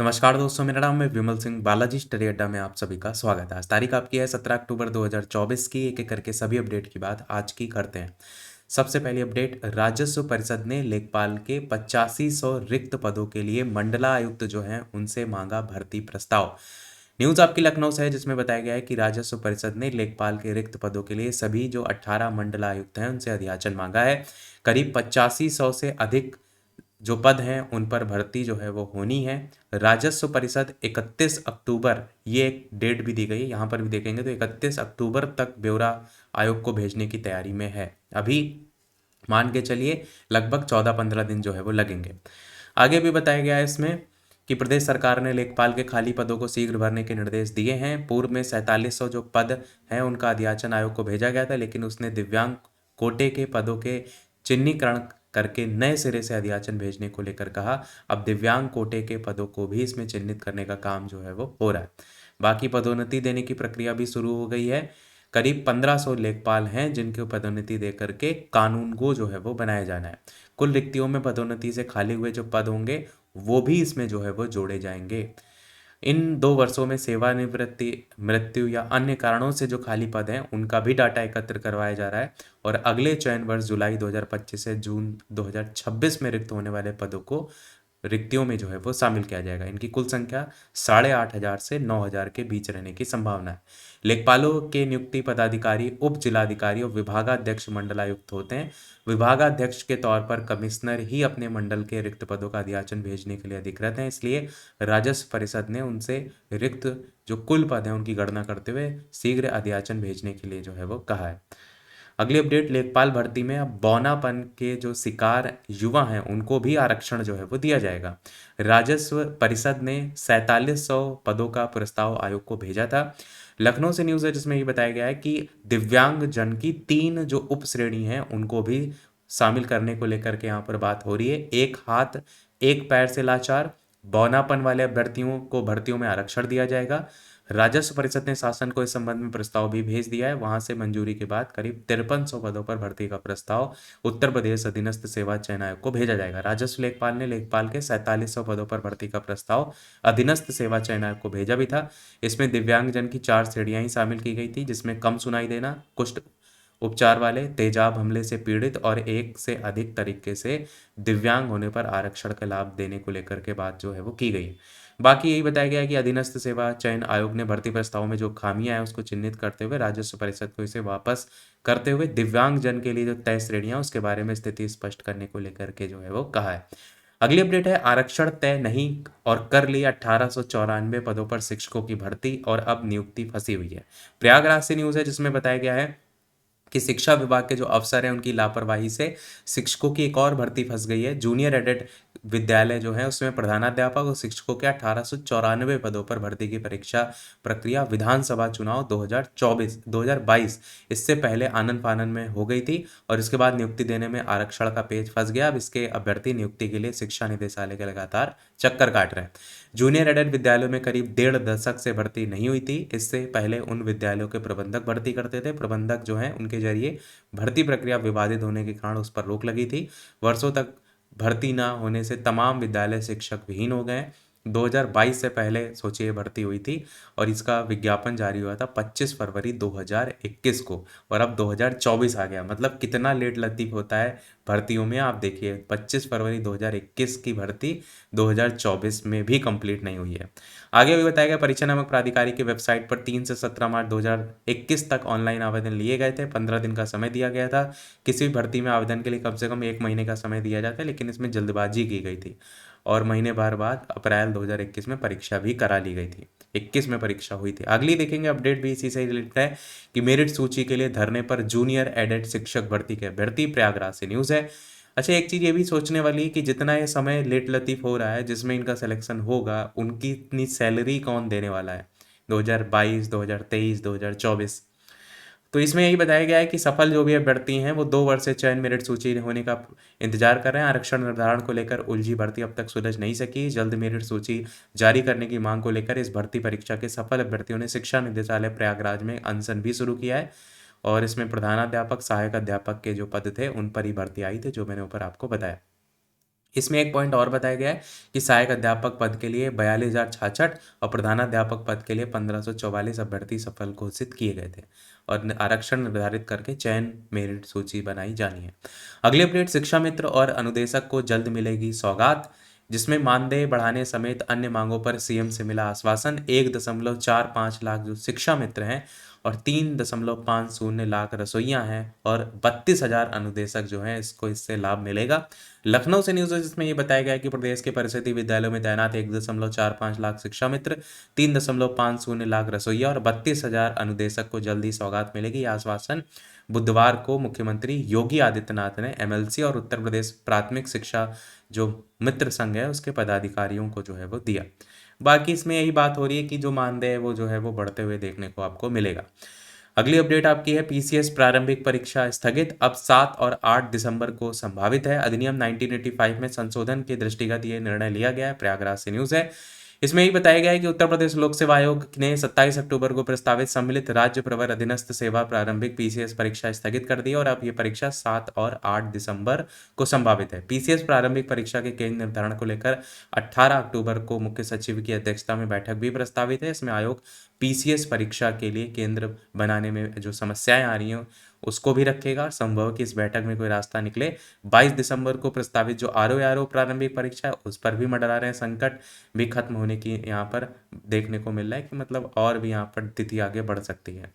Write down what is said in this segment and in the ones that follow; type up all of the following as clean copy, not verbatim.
नमस्कार दोस्तों, मेरा नाम है विमल सिंह। बालाजी स्टडी अड्डा में आप सभी का स्वागत है। आज तारीख आपकी है 17 अक्टूबर 2024 की। एक एक करके सभी अपडेट की बात आज की करते हैं। सबसे पहली अपडेट, राजस्व परिषद ने लेखपाल के 8500 रिक्त पदों के लिए मंडलायुक्त जो हैं उनसे मांगा भर्ती प्रस्ताव। न्यूज़ आपकी लखनऊ से है, जिसमें बताया गया है कि राजस्व परिषद ने लेखपाल के रिक्त पदों के लिए सभी जो 18 मंडलायुक्त हैं उनसे अध्याचन मांगा है। करीब 8500 से अधिक जो पद हैं उन पर भर्ती जो है वो होनी है। राजस्व परिषद 31 अक्टूबर, ये एक डेट भी दी गई है, यहाँ पर भी देखेंगे तो 31 अक्टूबर तक ब्यौरा आयोग को भेजने की तैयारी में है। अभी मान के चलिए लगभग 14-15 दिन जो है वो लगेंगे। आगे भी बताया गया है इसमें कि प्रदेश सरकार ने लेखपाल के खाली पदों को शीघ्र भरने के निर्देश दिए हैं। पूर्व में 4700 जो पद हैं उनका अध्याचन आयोग को भेजा गया था, लेकिन उसने दिव्यांग कोटे के पदों के चिन्हीकरण करके नए सिरे से अध्याचन भेजने को लेकर कहा। अब दिव्यांग कोटे के पदों को भी इसमें चिन्हित करने का काम जो है वो हो रहा है। बाकी पदोन्नति देने की प्रक्रिया भी शुरू हो गई है। करीब 1500 लेखपाल हैं जिनको पदोन्नति दे करके कानूनगो जो है वो बनाया जाना है। कुल रिक्तियों में पदोन्नति से खाली हुए जो पद होंगे वो भी इसमें जो है वो जोड़े जाएंगे। इन 2 वर्षों में सेवानिवृत्ति, मृत्यु या अन्य कारणों से जो खाली पद हैं उनका भी डाटा एकत्र करवाया जा रहा है और अगले चयन वर्ष जुलाई 2025 से जून 2026 में रिक्त होने वाले पदों को रिक्तियों में जो है वो शामिल किया जाएगा। इनकी कुल संख्या 8500 से 9000 के बीच रहने की संभावना है। लेखपालों के नियुक्ति पदाधिकारी उप जिलाधिकारी और विभागाध्यक्ष मंडलायुक्त होते हैं। विभागाध्यक्ष के तौर पर कमिश्नर ही अपने मंडल के रिक्त पदों का अध्याचन भेजने के लिए अधिकृत हैं। इसलिए राजस्व परिषद ने उनसे रिक्त जो कुल पद हैं उनकी गणना करते हुए शीघ्र अध्याचन भेजने के लिए जो है वो कहा है। अगली अपडेट, लेखपाल भर्ती में अब बौनापन के जो शिकार युवा हैं उनको भी आरक्षण जो है वो दिया जाएगा। राजस्व परिषद ने 4700 पदों का प्रस्ताव आयोग को भेजा था। लखनऊ से न्यूज़ है जिसमें ये बताया गया है कि दिव्यांग जन की 3 जो उप श्रेणी हैं उनको भी शामिल करने को लेकर के यहाँ पर बात हो रही है। एक हाथ एक पैर से लाचार बौनापन वाले अभ्यर्थियों को भर्तियों में आरक्षण दिया जाएगा। राजस्व परिषद ने शासन को इस संबंध में प्रस्ताव भी भेज दिया है। वहां से मंजूरी के बाद करीब 5300 पदों पर भर्ती का प्रस्ताव उत्तर प्रदेश अधीनस्थ सेवा चयन आयोग को भेजा जाएगा। राजस्व लेखपाल ने लेखपाल के 4700 पदों पर भर्ती का प्रस्ताव अधीनस्थ सेवा चयन आयोग को भेजा भी था। इसमें दिव्यांगजन की 4 श्रेणियां ही शामिल की गई थी, जिसमें कम सुनाई देना, कुष्ठ उपचार वाले, तेजाब हमले से पीड़ित और एक से अधिक तरीके से दिव्यांग होने पर आरक्षण का लाभ देने को लेकर के बात जो है वो की गई। बाकी यही बताया गया है कि अधीनस्थ सेवा चयन आयोग ने भर्ती प्रस्ताव में जो खामियां हैं उसको चिन्हित करते हुए राजस्व परिषद को इसे वापस करते हुए दिव्यांग जन के लिए जो तय श्रेणियां उसके बारे में स्थिति स्पष्ट करने को लेकर के जो है वो कहा है। अगली अपडेट है, आरक्षण तय नहीं और कर लिए 1894 पदों पर शिक्षकों की भर्ती और अब नियुक्ति फंसी हुई है। प्रयागराज से न्यूज़ है जिसमें बताया गया है कि शिक्षा विभाग के जो अफसर हैं उनकी लापरवाही से शिक्षकों की एक और भर्ती फंस गई है। जूनियर एडेड विद्यालय जो है उसमें प्रधानाध्यापक और शिक्षकों के 1894 पदों पर भर्ती की परीक्षा प्रक्रिया विधानसभा चुनाव 2022 इससे पहले आनन फानन में हो गई थी और इसके बाद नियुक्ति देने में आरक्षण का पेच फंस गया। अब इसके अभ्यर्थी नियुक्ति के लिए शिक्षा निदेशालय के लगातार चक्कर काट रहे हैं। जूनियर एडेड विद्यालयों में करीब 1.5 दशक से भर्ती नहीं हुई थी। इससे पहले उन विद्यालयों के प्रबंधक भर्ती करते थे। प्रबंधक जो हैं उनके जरिए भर्ती प्रक्रिया विवादित होने के कारण उस पर रोक लगी थी। वर्षों तक भर्ती ना होने से तमाम विद्यालय शिक्षक विहीन हो गए। 2022 से पहले सोचिए भर्ती हुई थी और इसका विज्ञापन जारी हुआ था 25 फरवरी 2021 को और अब 2024 आ गया। मतलब कितना लेट लतीफ़ होता है भर्तियों में। आप देखिए 25 फरवरी 2021 की भर्ती 2024 में भी कंप्लीट नहीं हुई है। आगे भी बताया गया, परीक्षा नामक प्राधिकारी की वेबसाइट पर 3 से 17 मार्च 2021 तक ऑनलाइन आवेदन लिए गए थे। 15 दिन का समय दिया गया था। किसी भी भर्ती में आवेदन के लिए कम से कम 1 महीने का समय दिया जाता है, लेकिन इसमें जल्दबाजी की गई थी और महीने भर बाद अप्रैल 2021 में परीक्षा भी करा ली गई थी। 21 में परीक्षा हुई थी। अगली देखेंगे अपडेट भी इसी से रिलेटेड है कि मेरिट सूची के लिए धरने पर जूनियर एडेड शिक्षक भर्ती के अभ्यर्थी। प्रयागराज से न्यूज़ है। अच्छा, एक चीज़ ये भी सोचने वाली है कि जितना ये समय लेट लतीफ़ हो रहा है जिसमें इनका सिलेक्शन होगा उनकी इतनी सैलरी कौन देने वाला है 2022, 2023, 2024। तो इसमें यही बताया गया है कि सफल जो भी अभ्यर्थी हैं वो 2 वर्ष से चयन मेरिट सूची होने का इंतजार कर रहे हैं। आरक्षण निर्धारण को लेकर उलझी भर्ती अब तक सुलझ नहीं सकी। जल्द मेरिट सूची जारी करने की मांग को लेकर इस भर्ती परीक्षा के सफल अभ्यर्थियों ने शिक्षा निदेशालय प्रयागराज में अनशन भी शुरू किया है और इसमें प्रधानाध्यापक, सहायक अध्यापक के जो पद थे उन पर ही भर्ती आई थी, जो मैंने ऊपर आपको बताया। इसमें एक पॉइंट और बताया गया है कि सहायक अध्यापक पद के लिए 42,066 और प्रधानाध्यापक पद के लिए 1544 अभ्यर्थी सफल घोषित किए गए थे और आरक्षण निर्धारित करके चयन मेरिट सूची बनाई जानी है। अगली अपडेट, शिक्षा मित्र और अनुदेशक को जल्द मिलेगी सौगात, जिसमें मानदेय बढ़ाने समेत अन्य मांगों पर सीएम से मिला आश्वासन। 1.45 लाख जो शिक्षा मित्र हैं और 3.50 लाख रसोइयां हैं और 32,000 अनुदेशक जो हैं, इसको इससे लाभ मिलेगा। लखनऊ से न्यूज़ है जिसमें ये बताया गया है कि प्रदेश के परिषदीय विद्यालयों में तैनात 1.45 लाख शिक्षा मित्र, 3.50 लाख रसोइया और 32,000 अनुदेशक को जल्दी सौगात मिलेगी। यह आश्वासन बुधवार को मुख्यमंत्री योगी आदित्यनाथ ने एमएलसी और उत्तर प्रदेश प्राथमिक शिक्षा जो मित्र संघ है उसके पदाधिकारियों को जो है वो दिया। बाकी इसमें यही बात हो रही है कि जो मानदेय है वो जो है वो बढ़ते हुए देखने को आपको मिलेगा। अगली अपडेट आपकी है, पीसीएस प्रारंभिक परीक्षा स्थगित, अब 7 और 8 दिसंबर को संभावित है। अधिनियम 1985 में संशोधन के दृष्टिगत ये निर्णय लिया गया है। प्रयागराज से न्यूज़ है, इसमें यही बताया गया है कि उत्तर प्रदेश लोक सेवा आयोग ने 27 अक्टूबर को प्रस्तावित सम्मिलित राज्य प्रवर अधीनस्थ सेवा प्रारंभिक पीसीएस परीक्षा स्थगित कर दी और अब ये परीक्षा 7 और 8 दिसंबर को संभावित है। पीसीएस प्रारंभिक परीक्षा के केंद्र निर्धारण को लेकर 18 अक्टूबर को मुख्य सचिव की अध्यक्षता में बैठक भी प्रस्तावित है। इसमें आयोग पीसीएस परीक्षा के लिए केंद्र बनाने में जो समस्याएं आ रही हैं उसको भी रखेगा। संभव कि इस बैठक में कोई रास्ता निकले। 22 दिसंबर को प्रस्तावित जो आरओ प्रारंभिक परीक्षा है उस पर भी मंडरा रहे हैं संकट, भी खत्म होने की यहाँ पर देखने को मिल रहा है कि मतलब और भी यहाँ पर तिथि आगे बढ़ सकती है।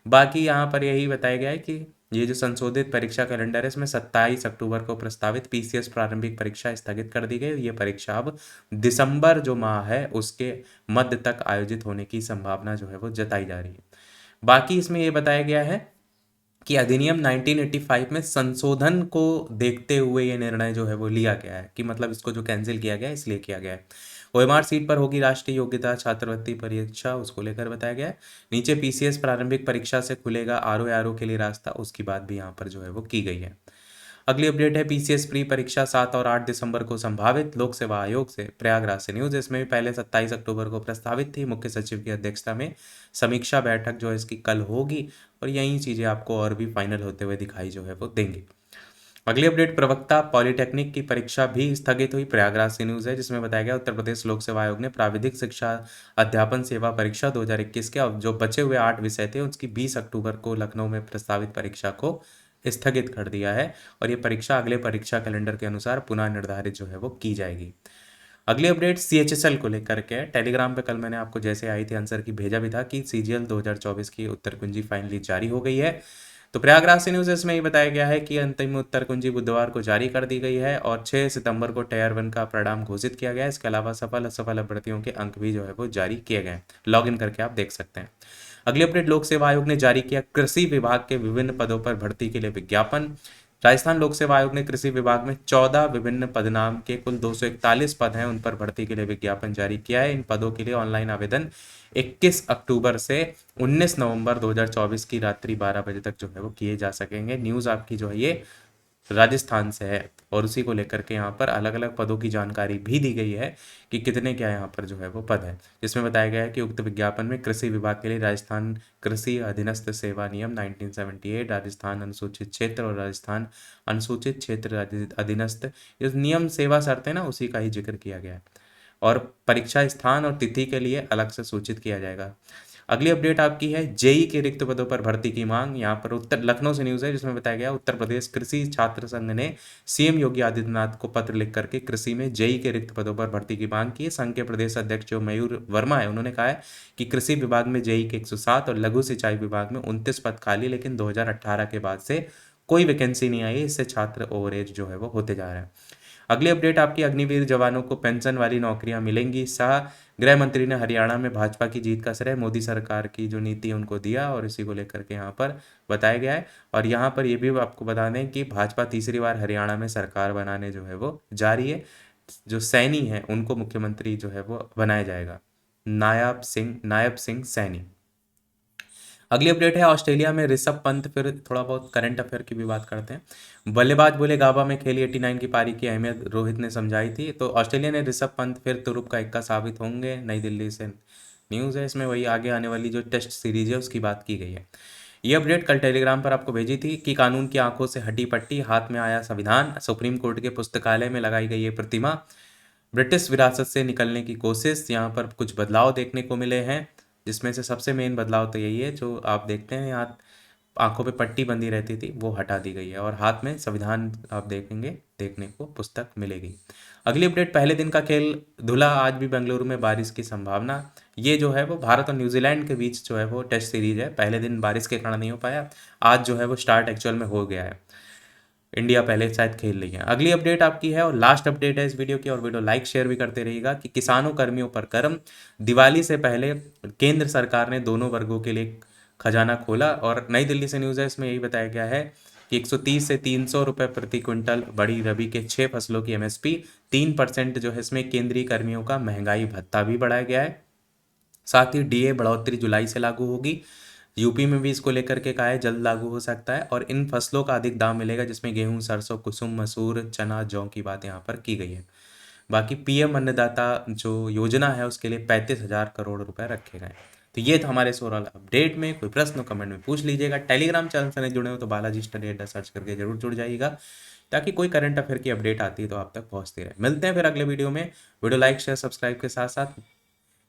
बाकी यहाँ पर यही बताया गया है कि ये जो संशोधित परीक्षा कैलेंडर है इसमें 27 अक्टूबर को प्रस्तावित पीसीएस प्रारंभिक परीक्षा स्थगित कर दी गई। ये परीक्षा अब दिसंबर जो माह है उसके मध्य तक आयोजित होने की संभावना जो है वो जताई जा रही है। बाकी इसमें ये बताया गया है कि अधिनियम 1985 में संशोधन को देखते हुए ये निर्णय जो है वो लिया गया है कि मतलब इसको जो कैंसिल किया गया है इसलिए किया गया है। ओएमआर सीट पर होगी राष्ट्रीय योग्यता छात्रवृत्ति परीक्षा, उसको लेकर बताया गया है। नीचे पीसीएस प्रारंभिक परीक्षा से खुलेगा आरओ के लिए रास्ता, उसकी बात भी यहाँ पर जो है वो की गई है। अगली अपडेट है, पीसीएस प्री परीक्षा 7 और 8 दिसंबर को संभावित, लोक सेवा आयोग से। प्रयागराज से न्यूज़, इसमें भी पहले 27 अक्टूबर को प्रस्तावित थी, मुख्य सचिव की अध्यक्षता में समीक्षा बैठक जो है इसकी कल होगी और यही चीज़ें आपको और भी फाइनल होते हुए दिखाई जो है वो देंगी। अगली अपडेट, प्रवक्ता पॉलिटेक्निक की परीक्षा भी स्थगित हुई। प्रयागराज से न्यूज़ है जिसमें बताया गया उत्तर प्रदेश लोक सेवा आयोग ने प्राविधिक शिक्षा अध्यापन सेवा परीक्षा 2021 के अब जो बचे हुए 8 विषय थे उसकी 20 अक्टूबर को लखनऊ में प्रस्तावित परीक्षा को स्थगित कर दिया है और ये परीक्षा अगले परीक्षा कैलेंडर के अनुसार पुनः निर्धारित जो है वो की जाएगी। अगली अपडेट सीएचएसएल को लेकर के टेलीग्राम पे कल मैंने आपको जैसे आई थी आंसर की भेजा भी था कि सीजीएल 2024 की उत्तर कुंजी फाइनली जारी हो गई है। तो प्रयागराज से न्यूज़ में ये बताया गया है कि अंतिम उत्तर कुंजी बुधवार को जारी कर दी गई है और 6 सितंबर को टायर 1 का परिणाम घोषित किया गया है। इसके अलावा सफल असफल अभ्यर्थियों के अंक भी जो है वो जारी किए गए हैं, लॉग इन करके आप देख सकते हैं। अगली अपडेट, लोक सेवा आयोग ने जारी किया कृषि विभाग के विभिन्न पदों पर भर्ती के लिए विज्ञापन। राजस्थान लोक सेवा आयोग ने कृषि विभाग में 14 विभिन्न पदनाम के कुल 241 पद हैं उन पर भर्ती के लिए विज्ञापन जारी किया है। इन पदों के लिए ऑनलाइन आवेदन 21 अक्टूबर से 19 नवंबर 2024 की रात्रि 12 बजे तक जो है वो किए जा सकेंगे। न्यूज़ आपकी जो है ये राजस्थान से है और उसी को लेकर के यहाँ पर अलग अलग पदों की जानकारी भी दी गई है कि कितने क्या यहाँ पर जो है वो पद है, जिसमें बताया गया है कि उक्त विज्ञापन में कृषि विभाग के लिए राजस्थान कृषि अधीनस्थ सेवा नियम 1978, राजस्थान अनुसूचित क्षेत्र और राजस्थान अनुसूचित क्षेत्र अधीनस्थ इस नियम सेवा शर्तें ना उसी का ही जिक्र किया गया है और परीक्षा स्थान और तिथि के लिए अलग से सूचित किया जाएगा। अगली अपडेट आपकी है, जेई के रिक्त पदों पर भर्ती की मांग। यहाँ पर उत्तर लखनऊ से न्यूज़ है जिसमें बताया गया उत्तर प्रदेश कृषि छात्र संघ ने सीएम योगी आदित्यनाथ को पत्र लिख करके कृषि में जेई के रिक्त पदों पर भर्ती की मांग की है। संघ के प्रदेश अध्यक्ष जो मयूर वर्मा है उन्होंने कहा है कि कृषि विभाग में जेई के 107 और लघु सिंचाई विभाग में 29 पद खाली, लेकिन 2018 के बाद से कोई वैकेंसी नहीं आई, इससे छात्र ओवरेज जो है वो होते जा रहे हैं। अगली अपडेट आपकी, अग्निवीर जवानों को पेंशन वाली नौकरियां मिलेंगी। शाह गृह मंत्री ने हरियाणा में भाजपा की जीत का श्रेय मोदी सरकार की जो नीति है उनको दिया और इसी को लेकर के यहाँ पर बताया गया है। और यहाँ पर ये भी आपको बता दें कि भाजपा तीसरी बार हरियाणा में सरकार बनाने जो है वो जा रही है। जो सैनी है उनको मुख्यमंत्री जो है वो बनाया जाएगा, नायब सिंह सैनी। अगली अपडेट है, ऑस्ट्रेलिया में ऋषभ पंत, फिर थोड़ा बहुत करंट अफेयर की भी बात करते हैं। बल्लेबाज बोले गाबा में खेली 89 की पारी की अहमियत रोहित ने समझाई थी। तो ऑस्ट्रेलिया ने ऋषभ पंत फिर तुरुप का इक्का साबित होंगे, नई दिल्ली से न्यूज़ है। इसमें वही आगे आने वाली जो टेस्ट सीरीज है उसकी बात की गई है। ये अपडेट कल टेलीग्राम पर आपको भेजी थी कि कानून की आंखों से हटी पट्टी, हाथ में आया संविधान, सुप्रीम कोर्ट के पुस्तकालय में लगाई गई ये प्रतिमा, ब्रिटिश विरासत से निकलने की कोशिश। यहाँ पर कुछ बदलाव देखने को मिले हैं, जिसमें से सबसे मेन बदलाव तो यही है जो आप देखते हैं यहाँ आंखों पे पट्टी बंधी रहती थी वो हटा दी गई है और हाथ में संविधान आप देखेंगे, देखने को पुस्तक मिलेगी। अगली अपडेट, पहले दिन का खेल धुला, आज भी बेंगलुरु में बारिश की संभावना। ये जो है वो भारत और न्यूजीलैंड के बीच जो है वो टेस्ट सीरीज है, पहले दिन बारिश के कारण नहीं हो पाया, आज जो है वो स्टार्ट एक्चुअल में हो गया है। इंडिया पहले शायद खेल रही है। अगली अपडेट आपकी है और लास्ट अपडेट है इस वीडियो की, और वीडियो लाइक शेयर भी करते रहिएगा, कि किसानों कर्मियों पर कर्म, दिवाली से पहले केंद्र सरकार ने दोनों वर्गों के लिए खजाना खोला। और नई दिल्ली से न्यूज़ है, इसमें यही बताया गया है कि 130 से 300 रुपये प्रति क्विंटल बढ़ी रबी के 6 फसलों की एमएसपी। 3% जो है इसमें केंद्रीय कर्मियों का महंगाई भत्ता भी बढ़ाया गया है। साथ ही डीए बढ़ोतरी जुलाई से लागू होगी। यूपी में भी इसको लेकर के कहा है जल्द लागू हो सकता है, और इन फसलों का अधिक दाम मिलेगा, जिसमें गेहूं, सरसों, कुसुम, मसूर, चना, जौ की बात यहाँ पर की गई है। बाकी पीएम अन्नदाता जो योजना है उसके लिए 35,000 करोड़ रुपए रखे गए। तो ये था हमारे इस ओवरऑल अपडेट में। कोई प्रश्न कमेंट में पूछ लीजिएगा। टेलीग्राम चैनल से नहीं जुड़े हो तो बालाजी स्टडी अड्डा सर्च करके जरूर जुड़ जाइएगा, ताकि कोई करंट अफेयर की अपडेट आती है तो आप तक पहुंचती रहे। मिलते हैं फिर अगले वीडियो में। वीडियो लाइक शेयर सब्सक्राइब के साथ साथ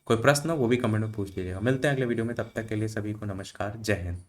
कोई प्रश्न हो वो भी कमेंट में पूछ लीजिएगा। मिलते हैं अगले वीडियो में, तब तक के लिए सभी को नमस्कार, जय हिंद।